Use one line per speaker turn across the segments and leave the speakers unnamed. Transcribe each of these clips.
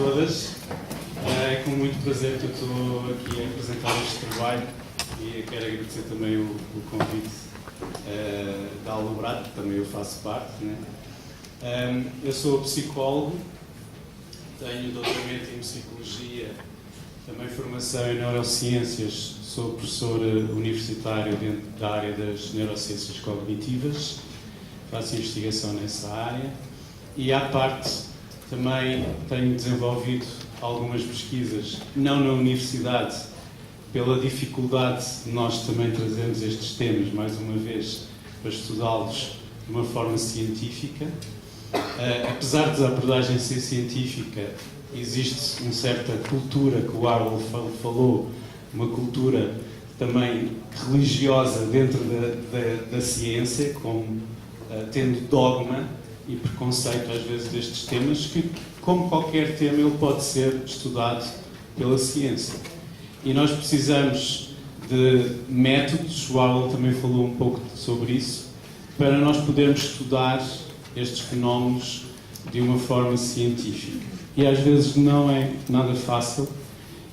todas. É com muito prazer que eu estou aqui a apresentar este trabalho e quero agradecer também o convite da Alubrat, que também eu faço parte. Né? Eu sou psicólogo, tenho doutoramento em psicologia, também formação em neurociências, sou professor universitário dentro da área das neurociências cognitivas, faço investigação nessa área e, à parte, também tenho desenvolvido algumas pesquisas, não na universidade, pela dificuldade de nós também trazermos estes temas, mais uma vez, para estudá-los de uma forma científica. Apesar da abordagem ser científica, existe uma certa cultura, que o Harold falou, uma cultura também religiosa dentro da ciência, tendo dogma e preconceito às vezes destes temas, que, como qualquer tema, ele pode ser estudado pela ciência. E nós precisamos de métodos, o Harold também falou um pouco sobre isso, para nós podermos estudar estes fenómenos de uma forma científica. E às vezes não é nada fácil,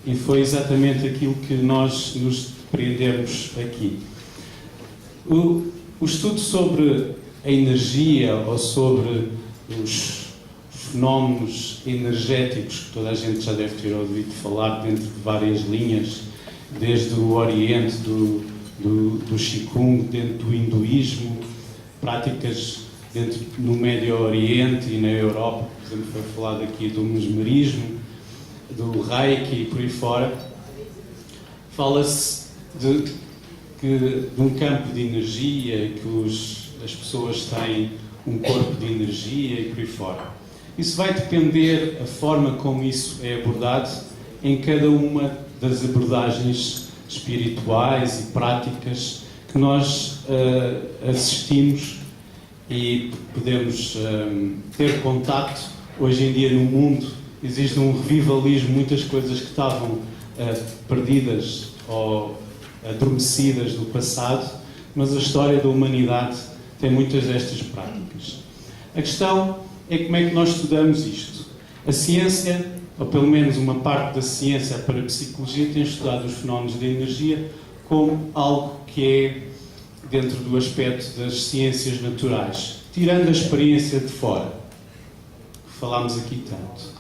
e foi exatamente aquilo que nós nos depreendemos aqui. O estudo sobre a energia ou sobre os fenómenos energéticos, que toda a gente já deve ter ouvido falar dentro de várias linhas, desde o Oriente, do Qigong, dentro do hinduísmo, práticas no Médio Oriente e na Europa, por exemplo, foi falado aqui do mesmerismo, do Reiki e por aí fora. Fala-se de um campo de energia, que as pessoas têm um corpo de energia e por aí fora. Isso vai depender da forma como isso é abordado em cada uma das abordagens espirituais e práticas que nós assistimos e podemos ter contacto. Hoje em dia no mundo existe um revivalismo, muitas coisas que estavam perdidas ou adormecidas do passado, mas a história da humanidade tem muitas destas práticas. A questão é como é que nós estudamos isto. A ciência, ou pelo menos uma parte da ciência para a psicologia, tem estudado os fenómenos da energia como algo que é dentro do aspecto das ciências naturais, tirando a experiência de fora, que falámos aqui tanto.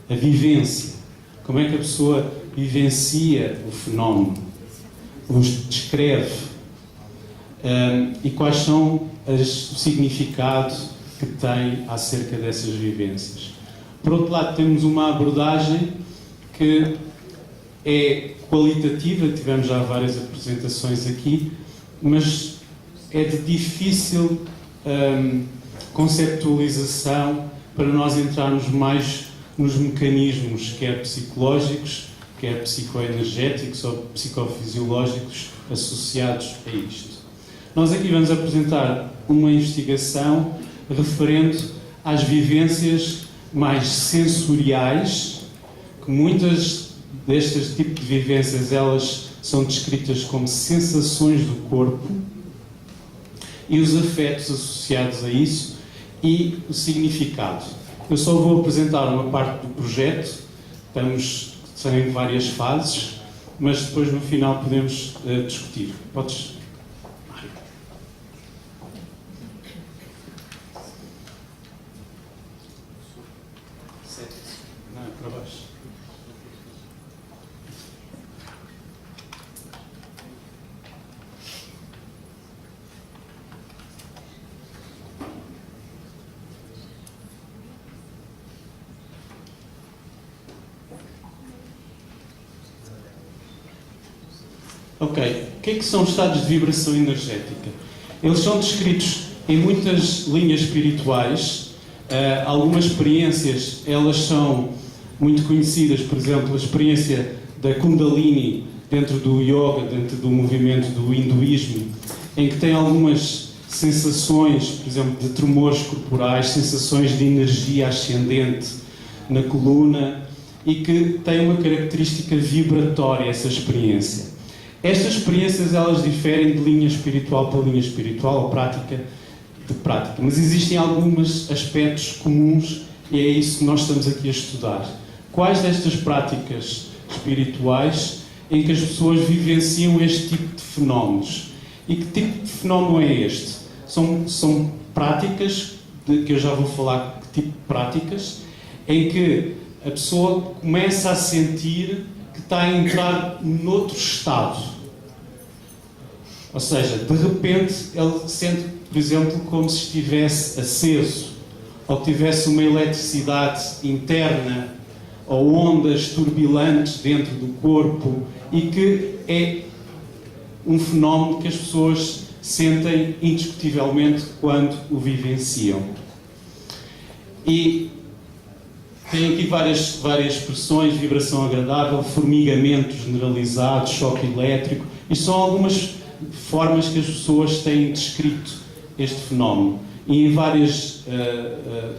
A vivência. Como é que a pessoa vivencia o fenómeno, os descreve, e quais são o significado que tem acerca dessas vivências. Por outro lado, temos uma abordagem que é qualitativa, tivemos já várias apresentações aqui, mas é de difícil conceptualização para nós entrarmos mais nos mecanismos, quer psicológicos, quer psicoenergéticos ou psicofisiológicos associados a isto. Nós aqui vamos apresentar uma investigação referente às vivências mais sensoriais, que muitas destes tipos de vivências elas são descritas como sensações do corpo, e os afetos associados a isso e o significado. Eu só vou apresentar uma parte do projeto, são em várias fases, mas depois no final podemos discutir. Podes... Não, para baixo. Ok, o que é que são estados de vibração energética? Eles são descritos em muitas linhas espirituais. Algumas experiências, elas são muito conhecidas, por exemplo, a experiência da Kundalini dentro do yoga, dentro do movimento do hinduísmo, em que tem algumas sensações, por exemplo, de tremores corporais, sensações de energia ascendente na coluna, e que tem uma característica vibratória essa experiência. Estas experiências, elas diferem de linha espiritual para linha espiritual, ou prática de prática, mas existem alguns aspectos comuns e é isso que nós estamos aqui a estudar. quais destas práticas espirituais em que as pessoas vivenciam este tipo de fenómenos. E que tipo de fenómeno é este? São práticas, que eu já vou falar que tipo de práticas, em que a pessoa começa a sentir que está a entrar noutro estado. Ou seja, de repente ele sente, por exemplo, como se estivesse aceso, ou tivesse uma eletricidade interna, ou ondas turbilantes dentro do corpo, e que é um fenómeno que as pessoas sentem indiscutivelmente quando o vivenciam. E tem aqui várias expressões: vibração agradável, formigamento generalizado, choque elétrico. Isto são algumas formas que as pessoas têm descrito este fenómeno, e em várias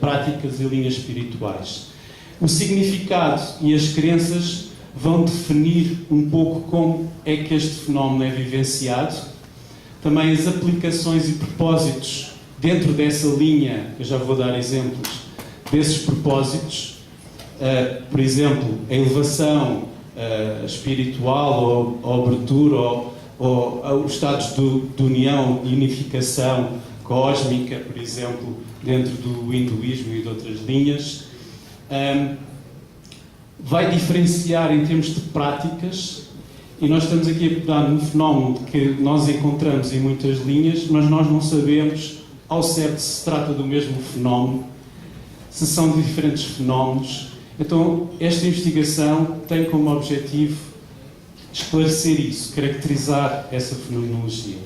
práticas e linhas espirituais. O significado e as crenças vão definir um pouco como é que este fenómeno é vivenciado. Também as aplicações e propósitos dentro dessa linha, eu já vou dar exemplos desses propósitos. Por exemplo, a elevação espiritual, ou a abertura, ou os estados de união, de unificação cósmica, por exemplo, dentro do hinduísmo e de outras linhas. Vai diferenciar em termos de práticas, e nós estamos aqui a pegar num fenómeno que nós encontramos em muitas linhas, mas nós não sabemos ao certo se se trata do mesmo fenómeno, se são diferentes fenómenos. Então, esta investigação tem como objetivo esclarecer isso, caracterizar essa fenomenologia.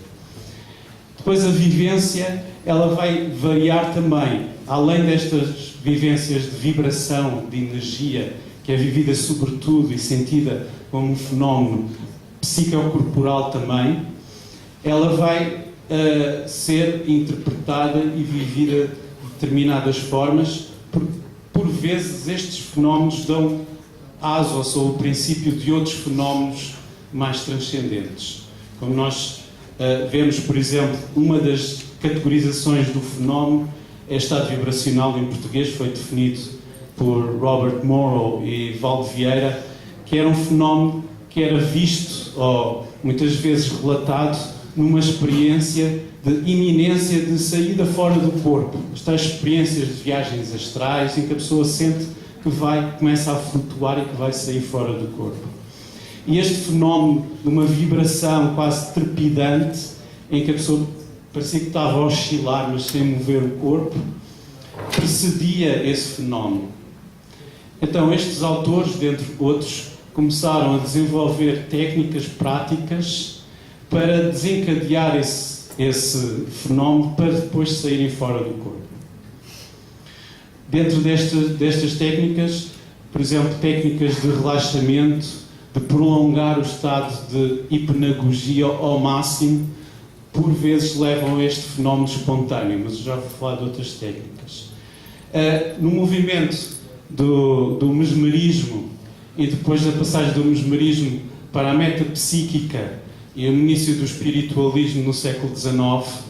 Depois, a vivência, ela vai variar também, além destas vivências de vibração, de energia, que é vivida sobretudo e sentida como um fenómeno psicocorporal também, ela vai ser interpretada e vivida de determinadas formas. Por vezes estes fenómenos dão aso, ou são o princípio de outros fenómenos mais transcendentes. Como nós vemos, por exemplo, uma das categorizações do fenómeno é estado vibracional, em português, foi definido por Robert Morrow e Valdo Vieira, que era um fenómeno que era visto, ou muitas vezes relatado, numa experiência de iminência de saída fora do corpo. Estas experiências de viagens astrais, em que a pessoa sente que começa a flutuar e que vai sair fora do corpo. E este fenómeno de uma vibração quase trepidante, em que a pessoa parecia que estava a oscilar, mas sem mover o corpo, precedia esse fenómeno. Então, estes autores, dentre outros, começaram a desenvolver técnicas práticas para desencadear esse fenómeno, para depois saírem fora do corpo. Dentro destas técnicas, por exemplo, técnicas de relaxamento, de prolongar o estado de hipnagogia ao máximo, por vezes levam a este fenómeno espontâneo, mas eu já vou falar de outras técnicas. No movimento do mesmerismo, e depois da passagem do mesmerismo para a metapsíquica e o início do espiritualismo no século XIX,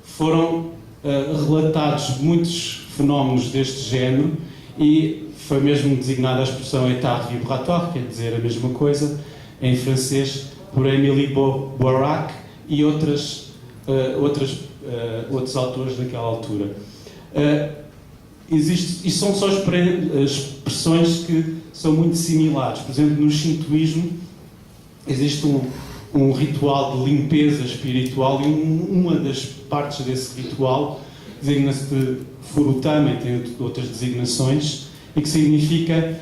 foram relatados muitos fenómenos deste género, e foi mesmo designada a expressão état vibratoire, quer dizer a mesma coisa, em francês, por Émilie Boirac e outros autores daquela altura. E são só expressões que são muito similares. Por exemplo, no shintoísmo existe um ritual de limpeza espiritual, e uma das partes desse ritual designa-se de Furutama, e tem outras designações, e que significa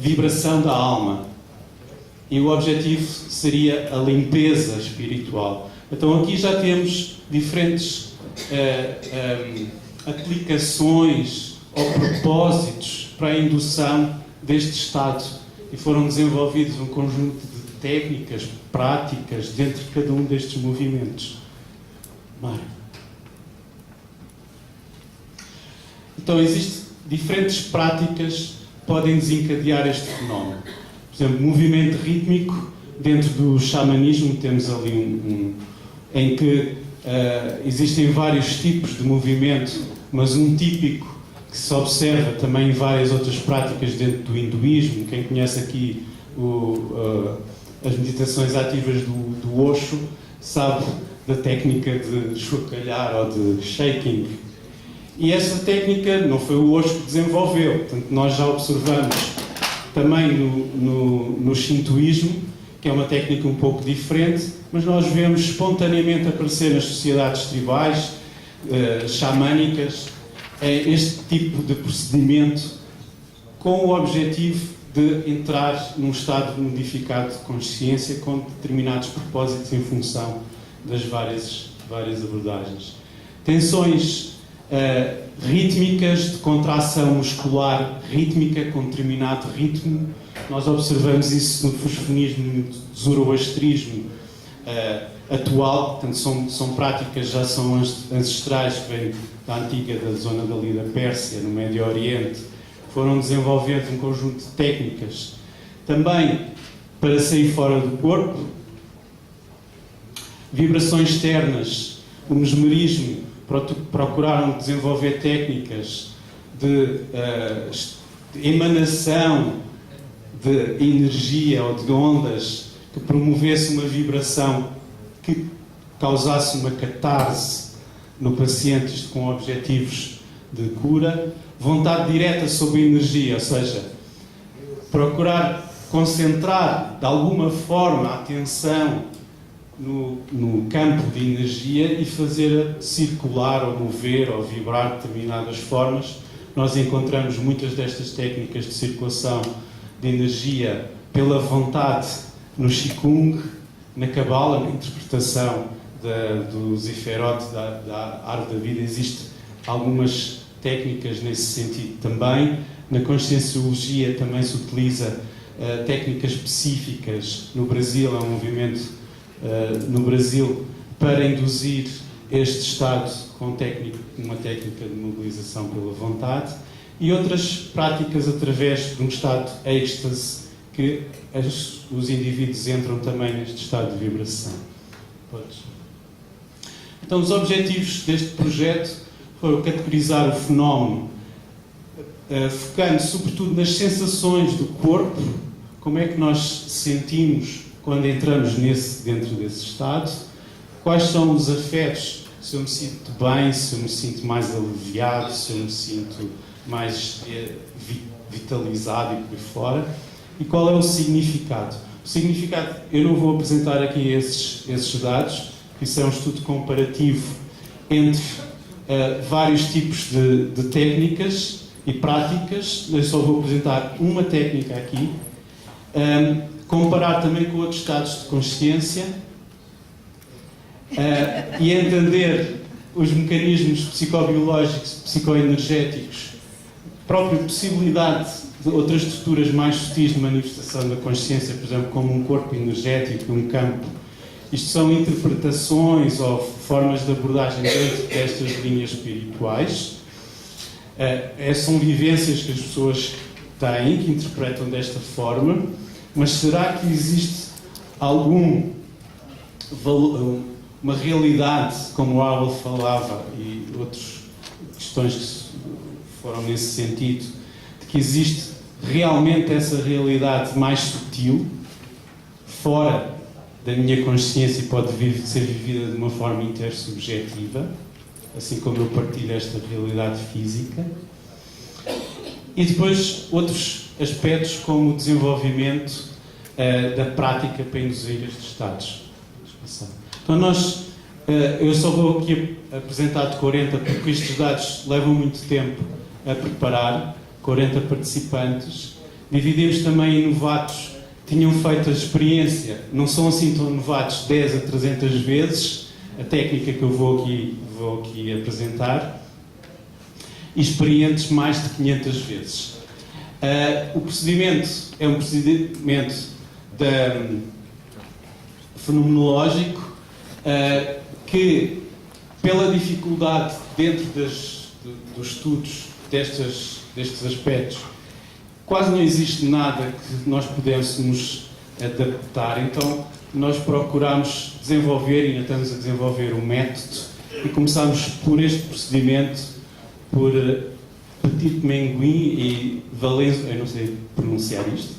vibração da alma. E o objetivo seria a limpeza espiritual. Então aqui já temos diferentes aplicações ou propósitos para a indução deste estado, e foram desenvolvidos um conjunto de técnicas, práticas, dentro de cada um destes movimentos. Mário. Então, existem diferentes práticas que podem desencadear este fenómeno. Por exemplo, movimento rítmico. Dentro do xamanismo temos ali em que existem vários tipos de movimento, mas um típico que se observa também em várias outras práticas dentro do hinduísmo. Quem conhece aqui as meditações ativas do Osho sabe da técnica de chocalhar ou de shaking. E essa técnica não foi o Osho que desenvolveu, portanto nós já observamos também no shintoísmo, que é uma técnica um pouco diferente, mas nós vemos espontaneamente aparecer nas sociedades tribais, xamânicas, este tipo de procedimento com o objetivo de entrar num estado modificado de consciência com determinados propósitos em função das várias abordagens. Tensões rítmicas de contração muscular rítmica com determinado ritmo. Nós observamos isso no fosfonismo, no zoroastrismo atual. Portanto, são práticas, já são ancestrais, que vêm da antiga, da zona dali da Pérsia, no Médio Oriente. Foram desenvolvendo um conjunto de técnicas também para sair fora do corpo. Vibrações externas, o mesmerismo, procuraram desenvolver técnicas de emanação de energia ou de ondas que promovesse uma vibração que causasse uma catarse no paciente, isto com objetivos de cura. Vontade direta sobre a energia, ou seja, procurar concentrar de alguma forma a atenção no campo de energia e fazer circular ou mover ou vibrar de determinadas formas. Nós encontramos muitas destas técnicas de circulação de energia pela vontade no Qigong, na Cabala, na interpretação do Ziferot, da árvore da vida. Existem algumas técnicas nesse sentido também. Na Conscienciologia também se utiliza técnicas específicas. No Brasil, há um movimento no Brasil para induzir este estado com uma técnica de mobilização pela vontade, e outras práticas através de um estado de êxtase, que os indivíduos entram também neste estado de vibração. Então, os objetivos deste projeto foram categorizar o fenómeno, focando sobretudo nas sensações do corpo, como é que nós sentimos quando entramos dentro desse estado, quais são os afetos, se eu me sinto bem, se eu me sinto mais aliviado, se eu me sinto mais vitalizado e por aí fora, e qual é o significado. O significado, eu não vou apresentar aqui esses dados, isso é um estudo comparativo entre vários tipos de técnicas e práticas. Eu só vou apresentar uma técnica aqui, comparar também com outros estados de consciência e entender os mecanismos psicobiológicos, psicoenergéticos, a própria possibilidade de outras estruturas mais sutis de manifestação da consciência, por exemplo, como um corpo energético, um campo. Isto são interpretações ou formas de abordagem dentro destas linhas espirituais. São vivências que as pessoas têm, que interpretam desta forma, mas será que existe uma realidade, como o Abel falava, e outras questões que foram nesse sentido, de que existe realmente essa realidade mais sutil, fora da minha consciência, e pode ser vivida de uma forma intersubjetiva, assim como eu partilho esta realidade física. E depois outros aspectos como o desenvolvimento da prática para induzir estes estados. Então eu só vou aqui apresentar de 40, porque estes dados levam muito tempo a preparar, 40 participantes. Dividimos também em novatos que tinham feito a experiência, não são assim tão novatos, 10 a 300 vezes, a técnica que eu vou aqui apresentar, e experientes mais de 500 vezes. O procedimento é um procedimento fenomenológico que, pela dificuldade dentro dos estudos destes aspectos, quase não existe nada que nós pudéssemos adaptar. Então, nós procuramos desenvolver, e ainda estamos a desenvolver um método, e começámos por este procedimento, por Petit Menguin e Valenzo, eu não sei pronunciar isto,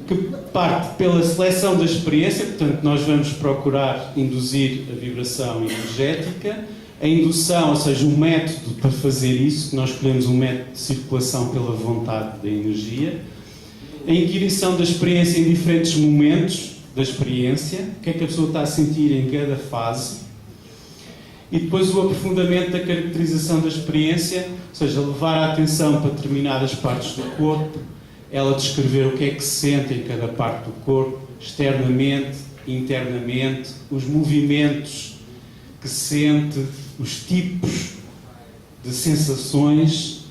que parte pela seleção da experiência. Portanto, nós vamos procurar induzir a vibração energética, a indução, ou seja, um método para fazer isso, que nós escolhemos um método de circulação pela vontade da energia, a inquirição da experiência em diferentes momentos da experiência, o que é que a pessoa está a sentir em cada fase, e depois o aprofundamento da caracterização da experiência, ou seja, levar a atenção para determinadas partes do corpo, ela descrever o que é que se sente em cada parte do corpo, externamente, internamente, os movimentos que sente, os tipos de sensações,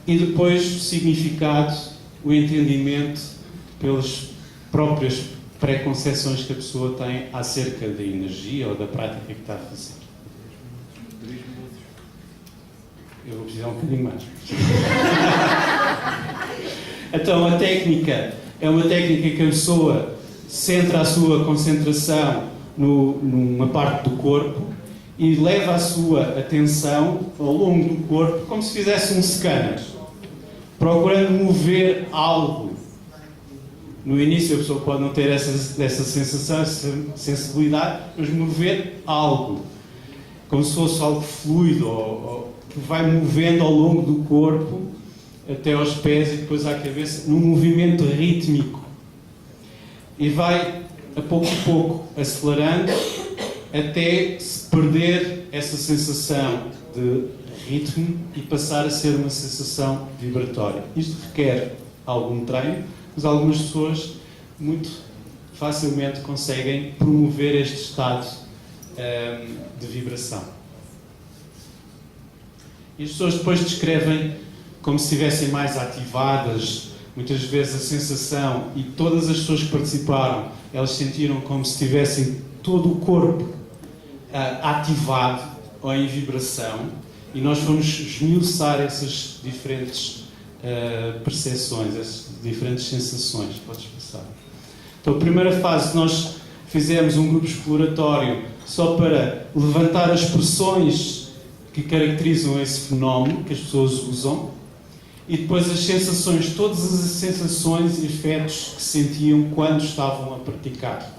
e depois o significado, o entendimento pelas próprias preconceções que a pessoa tem acerca da energia ou da prática que está a fazer. Eu vou precisar um bocadinho mais. Então, a técnica é uma técnica que a pessoa centra a sua concentração numa parte do corpo e leva a sua atenção ao longo do corpo como se fizesse um scanner, procurando mover algo. No início a pessoa pode não ter essa sensação, essa sensibilidade, mas mover algo, como se fosse algo fluido, ou que vai movendo ao longo do corpo, até aos pés e depois à cabeça, num movimento rítmico. E vai, a pouco, acelerando, até se perder essa sensação de ritmo e passar a ser uma sensação vibratória. Isto requer algum treino, mas algumas pessoas muito facilmente conseguem promover este estado de vibração. E as pessoas depois descrevem como se estivessem mais ativadas, muitas vezes a sensação, e todas as pessoas que participaram, elas sentiram como se tivessem todo o corpo ativado ou em vibração, e nós fomos esmiuçar essas diferentes percepções, essas diferentes sensações. Podes passar. Então, a primeira fase, nós fizemos um grupo exploratório só para levantar as expressões que caracterizam esse fenómeno, que as pessoas usam, e depois as sensações, todas as sensações e efeitos que sentiam quando estavam a praticar.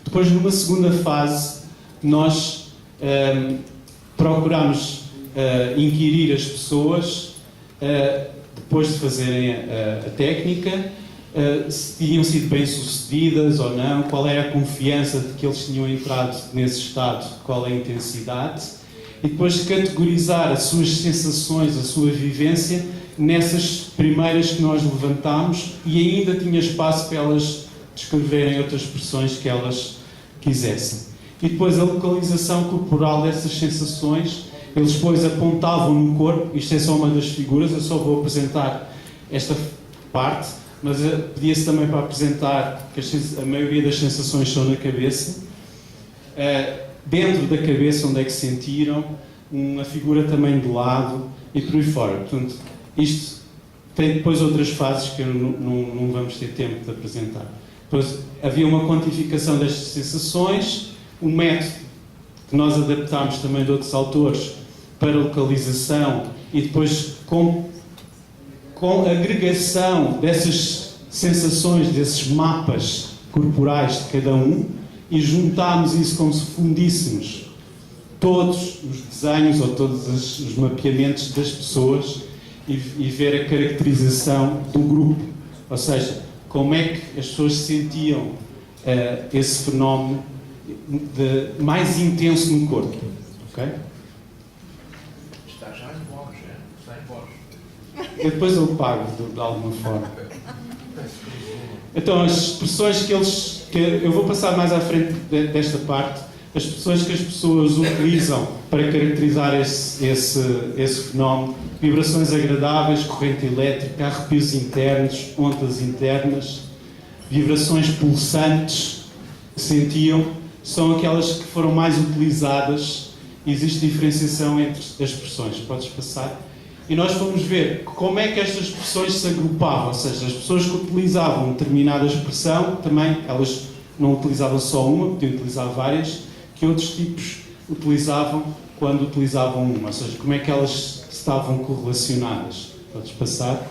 Depois, numa segunda fase, nós procuramos inquirir as pessoas, depois de fazerem a técnica, se tinham sido bem-sucedidas ou não, qual era a confiança de que eles tinham entrado nesse estado, qual é a intensidade, e depois categorizar as suas sensações, a sua vivência, nessas primeiras que nós levantámos, e ainda tinha espaço para elas descreverem outras expressões que elas quisessem. E depois a localização corporal dessas sensações, eles depois apontavam no corpo, isto é só uma das figuras, eu só vou apresentar esta parte, mas pedia-se também para apresentar que a maioria das sensações são na cabeça. Dentro da cabeça, onde é que sentiram, uma figura também de lado e por aí fora. Portanto, isto tem depois outras fases que não vamos ter tempo de apresentar. Depois havia uma quantificação destas sensações, um método que nós adaptámos também de outros autores para localização e depois com agregação dessas sensações, desses mapas corporais de cada um, e juntámos isso como se fundíssemos todos os desenhos ou todos os mapeamentos das pessoas e ver a caracterização do grupo. Ou seja, como é que as pessoas sentiam esse fenómeno mais intenso no corpo. Ok?
Está já em voz, está em voz.
Depois eu pago de alguma forma. Então, as expressões que eu vou passar mais à frente desta parte, as expressões que as pessoas utilizam para caracterizar esse fenómeno: vibrações agradáveis, corrente elétrica, arrepios internos, ondas internas, vibrações pulsantes que sentiam, são aquelas que foram mais utilizadas. Existe diferenciação entre as expressões. Podes passar? E nós fomos ver como é que estas expressões se agrupavam, ou seja, as pessoas que utilizavam determinada expressão, também elas não utilizavam só uma, podiam utilizar várias, que outros tipos utilizavam quando utilizavam uma, ou seja, como é que elas estavam correlacionadas. Podes passar?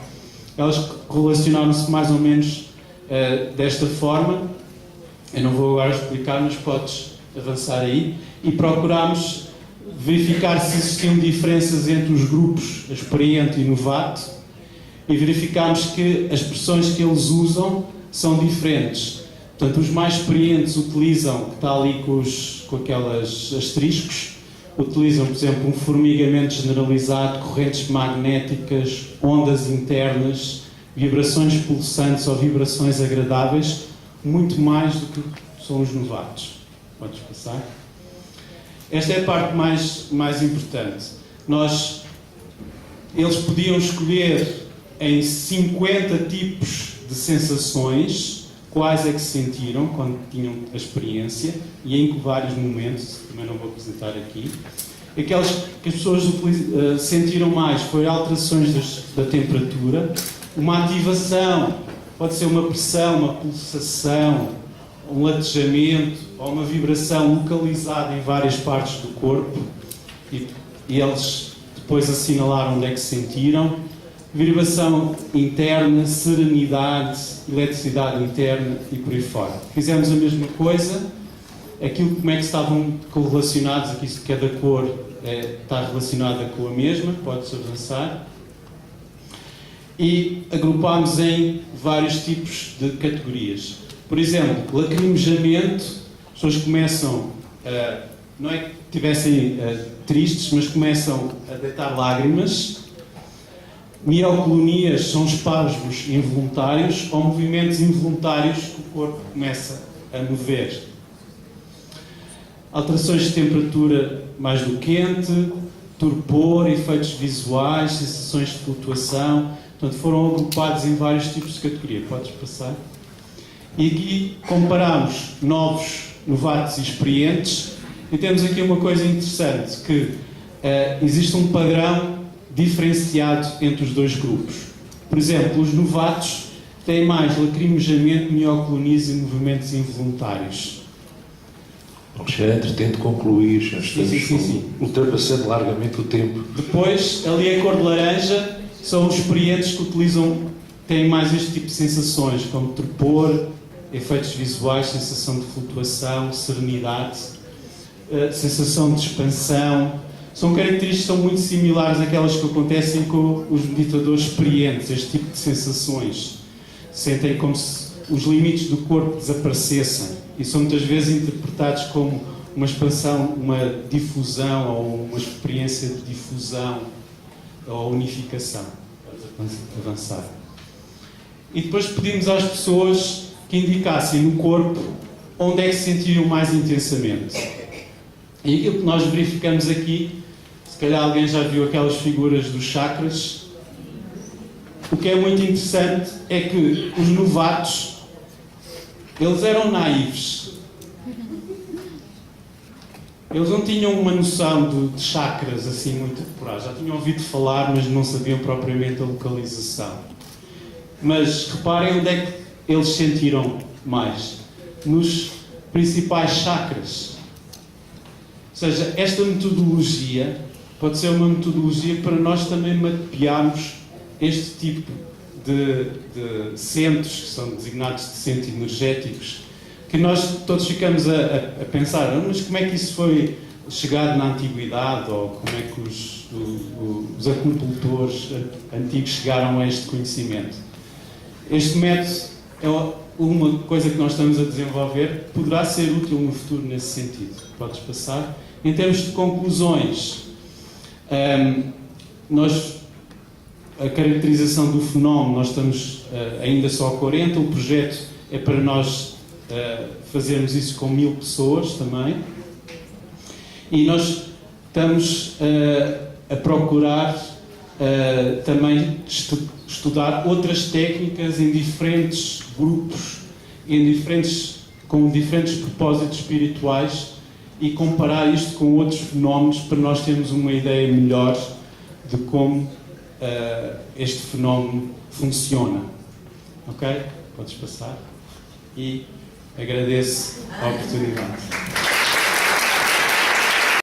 Elas correlacionaram-se mais ou menos desta forma. Eu não vou agora explicar, mas podes avançar aí. E procurámos verificar se existiam diferenças entre os grupos experiente e novato e verificámos que as expressões que eles usam são diferentes. Portanto, os mais experientes utilizam, que está ali com aquelas asteriscos, utilizam, por exemplo, um formigamento generalizado, correntes magnéticas, ondas internas, vibrações pulsantes ou vibrações agradáveis, muito mais do que são os novatos. Podes passar? Esta é a parte mais importante. Eles podiam escolher em 50 tipos de sensações quais é que se sentiram quando tinham a experiência e em vários momentos, também não vou apresentar aqui. Aquelas que as pessoas sentiram mais foi alterações da temperatura, uma ativação, pode ser uma pressão, uma pulsação, um latejamento ou uma vibração localizada em várias partes do corpo e eles depois assinalaram onde é que se sentiram. Vibração interna, serenidade, eletricidade interna e por aí fora. Fizemos a mesma coisa, aquilo como é que estavam correlacionados, aqui cada cor está relacionada com a mesma, podes avançar. E agrupámos em vários tipos de categorias. Por exemplo, lacrimejamento, as pessoas começam, não é que estivessem tristes, mas começam a deitar lágrimas. Mioclonias são espasmos involuntários ou movimentos involuntários que o corpo começa a mover. Alterações de temperatura mais do quente, torpor, efeitos visuais, sensações de flutuação. Portanto, foram agrupados em vários tipos de categoria. Podes passar? E aqui comparamos novos, novatos e experientes e temos aqui uma coisa interessante, que existe um padrão diferenciado entre os dois grupos. Por exemplo, os novatos têm mais lacrimejamento, mioclonias e movimentos involuntários.
Alexandre, tento concluir, já estamos
sim.
ultrapassando largamente o tempo.
Depois, ali a cor de laranja, são os experientes que têm mais este tipo de sensações, como torpor, efeitos visuais, sensação de flutuação, serenidade, sensação de expansão. São características que são muito similares àquelas que acontecem com os meditadores experientes, este tipo de sensações. Sentem como se os limites do corpo desaparecessem e são muitas vezes interpretados como uma expansão, uma difusão ou uma experiência de difusão ou unificação. Vamos avançar. E depois pedimos às pessoas que indicassem no corpo onde é que se sentiam mais intensamente. E aquilo que nós verificamos aqui, se calhar alguém já viu aquelas figuras dos chakras, o que é muito interessante é que os novatos, eles eram naivos. Eles não tinham uma noção de chakras assim muito apurada. Já tinham ouvido falar, mas não sabiam propriamente a localização. Mas reparem onde é que eles sentiram mais. Nos principais chakras. Ou seja, esta metodologia pode ser uma metodologia para nós também mapearmos este tipo de centros, que são designados de centros energéticos, que nós todos ficamos a pensar, mas como é que isso foi chegado na antiguidade, ou como é que os acupuntores antigos chegaram a este conhecimento. Este método é uma coisa que nós estamos a desenvolver, poderá ser útil no futuro nesse sentido. Podes passar? Em termos de conclusões, a caracterização do fenómeno, nós estamos ainda só a 40, o projeto é para nós fazermos isso com 1000 pessoas também, e nós estamos a procurar também estudar outras técnicas em diferentes grupos, com diferentes propósitos espirituais, e comparar isto com outros fenómenos para nós termos uma ideia melhor de como este fenómeno funciona. Ok? Podes passar. E agradeço a oportunidade.